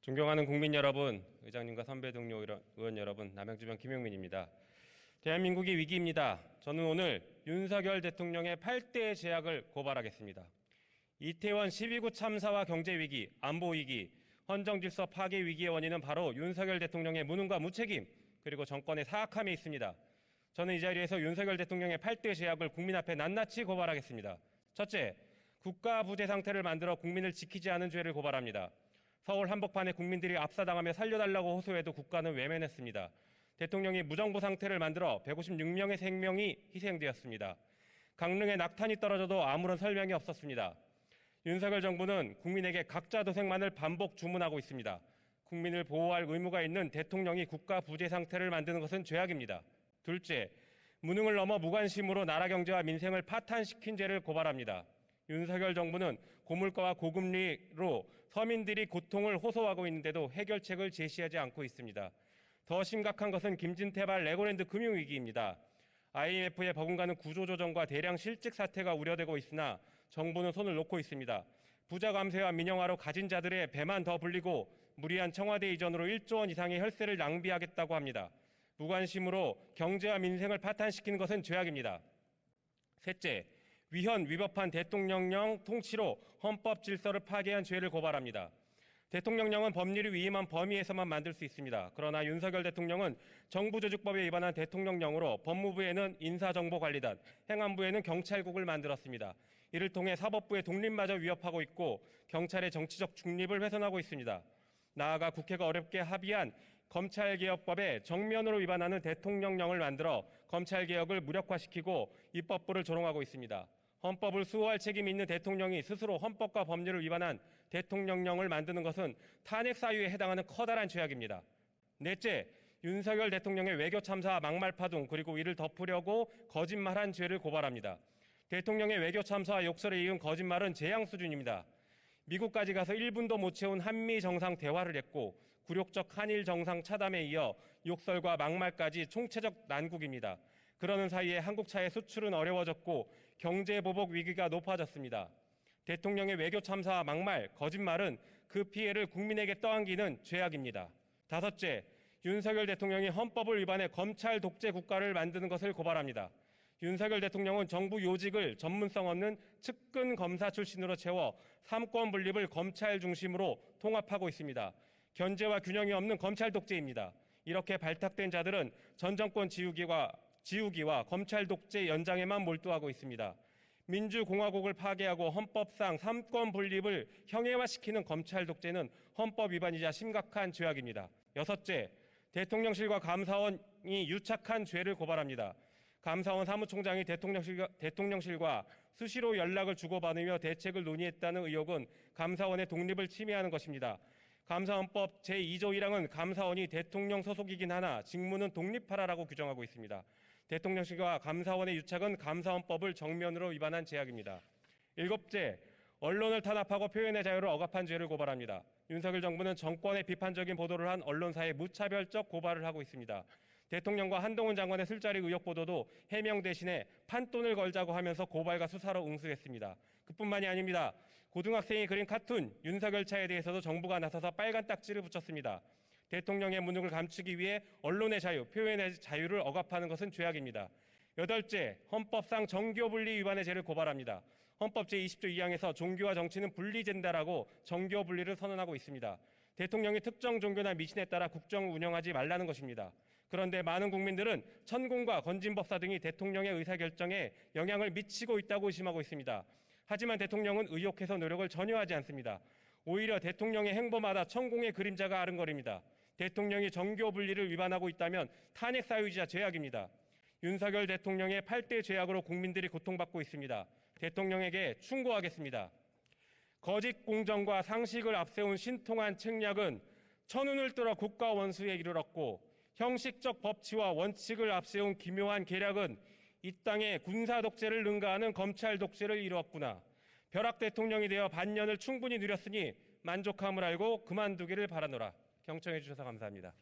존경하는 국민 여러분, 의장님과 선배 동료 의원 여러분, 남양주변 김용민입니다. 대한민국이 위기입니다. 저는 오늘 윤석열 대통령의 8대 제약을 고발하겠습니다. 이태원 12구 참사와 경제위기, 안보위기, 헌정질서 파괴 위기의 원인은 바로 윤석열 대통령의 무능과 무책임, 그리고 정권의 사악함에 있습니다. 저는 이 자리에서 윤석열 대통령의 8대 제약을 국민 앞에 낱낱이 고발하겠습니다. 첫째, 국가 부재 상태를 만들어 국민을 지키지 않은 죄를 고발합니다. 서울 한복판에 국민들이 압사당하며 살려달라고 호소해도 국가는 외면했습니다. 대통령이 무정부 상태를 만들어 156명의 생명이 희생되었습니다. 강릉에 낙탄이 떨어져도 아무런 설명이 없었습니다. 윤석열 정부는 국민에게 각자 도생만을 반복 주문하고 있습니다. 국민을 보호할 의무가 있는 대통령이 국가 부재 상태를 만드는 것은 죄악입니다. 둘째, 무능을 넘어 무관심으로 나라 경제와 민생을 파탄시킨 죄를 고발합니다. 윤석열 정부는 고물가와 고금리로 서민들이 고통을 호소하고 있는데도 해결책을 제시하지 않고 있습니다. 더 심각한 것은 김진태발 레고랜드 금융위기입니다. IMF에 버금가는 구조조정과 대량 실직 사태가 우려되고 있으나 정부는 손을 놓고 있습니다. 부자 감세와 민영화로 가진 자들의 배만 더 불리고 무리한 청와대 이전으로 1조 원 이상의 혈세를 낭비하겠다고 합니다. 무관심으로 경제와 민생을 파탄시키는 것은 죄악입니다. 셋째, 위헌 위법한 대통령령 통치로 헌법 질서를 파괴한 죄를 고발합니다. 대통령령은 법률이 위임한 범위에서만 만들 수 있습니다. 그러나 윤석열 대통령은 정부조직법에 위반한 대통령령으로 법무부에는 인사정보관리단, 행안부에는 경찰국을 만들었습니다. 이를 통해 사법부의 독립마저 위협하고 있고 경찰의 정치적 중립을 훼손하고 있습니다. 나아가 국회가 어렵게 합의한 검찰개혁법에 정면으로 위반하는 대통령령을 만들어 검찰개혁을 무력화시키고 입법부를 조롱하고 있습니다. 헌법을 수호할 책임이 있는 대통령이 스스로 헌법과 법률을 위반한 대통령령을 만드는 것은 탄핵 사유에 해당하는 커다란 죄악입니다. 넷째, 윤석열 대통령의 외교 참사와 막말 파동 그리고 이를 덮으려고 거짓말한 죄를 고발합니다. 대통령의 외교 참사와 욕설에 이은 거짓말은 재앙 수준입니다. 미국까지 가서 1분도 못 채운 한미 정상 대화를 했고 굴욕적 한일 정상 차담에 이어 욕설과 막말까지 총체적 난국입니다. 그러는 사이에 한국차의 수출은 어려워졌고 경제 보복 위기가 높아졌습니다. 대통령의 외교 참사와 막말, 거짓말은 그 피해를 국민에게 떠안기는 죄악입니다. 다섯째, 윤석열 대통령이 헌법을 위반해 검찰 독재 국가를 만드는 것을 고발합니다. 윤석열 대통령은 정부 요직을 전문성 없는 측근 검사 출신으로 채워 삼권 분립을 검찰 중심으로 통합하고 있습니다. 견제와 균형이 없는 검찰 독재입니다. 이렇게 발탁된 자들은 전 정권 지우기와 검찰 독재 연장에만 몰두하고 있습니다. 민주공화국을 파괴하고 헌법상 삼권 분립을 형해화시키는 검찰 독재는 헌법 위반이자 심각한 죄악입니다. 여섯째, 대통령실과 감사원이 유착한 죄를 고발합니다. 감사원 사무총장이 대통령실과 수시로 연락을 주고받으며 대책을 논의했다는 의혹은 감사원의 독립을 침해하는 것입니다. 감사원법 제2조 1항은 감사원이 대통령 소속이긴 하나 직무는 독립하라라고 규정하고 있습니다. 대통령실과 감사원의 유착은 감사원법을 정면으로 위반한 죄악입니다. 일곱째, 언론을 탄압하고 표현의 자유를 억압한 죄를 고발합니다. 윤석열 정부는 정권의 비판적인 보도를 한 언론사에 무차별적 고발을 하고 있습니다. 대통령과 한동훈 장관의 술자리 의혹 보도도 해명 대신에 판돈을 걸자고 하면서 고발과 수사로 응수했습니다. 그뿐만이 아닙니다. 고등학생이 그린 카툰 윤석열 차에 대해서도 정부가 나서서 빨간 딱지를 붙였습니다. 대통령의 무능을 감추기 위해 언론의 자유, 표현의 자유를 억압하는 것은 죄악입니다. 여덟째, 헌법상 정교분리 위반의 죄를 고발합니다. 헌법 제20조 2항에서 종교와 정치는 분리된다라고 정교분리를 선언하고 있습니다. 대통령이 특정 종교나 미신에 따라 국정을 운영하지 말라는 것입니다. 그런데 많은 국민들은 천공과 건진법사 등이 대통령의 의사결정에 영향을 미치고 있다고 의심하고 있습니다. 하지만 대통령은 의혹해서 노력을 전혀 하지 않습니다. 오히려 대통령의 행보마다 천공의 그림자가 아른거립니다. 대통령이 정교분리를 위반하고 있다면 탄핵 사유이자 죄악입니다. 윤석열 대통령의 8대 죄악으로 국민들이 고통받고 있습니다. 대통령에게 충고하겠습니다. 거짓 공정과 상식을 앞세운 신통한 책략은 천운을 뚫어 국가 원수에 이르렀고 형식적 법치와 원칙을 앞세운 기묘한 계략은 이 땅에 군사 독재를 능가하는 검찰 독재를 이루었구나. 벼락 대통령이 되어 반년을 충분히 누렸으니 만족함을 알고 그만두기를 바라노라. 경청해 주셔서 감사합니다.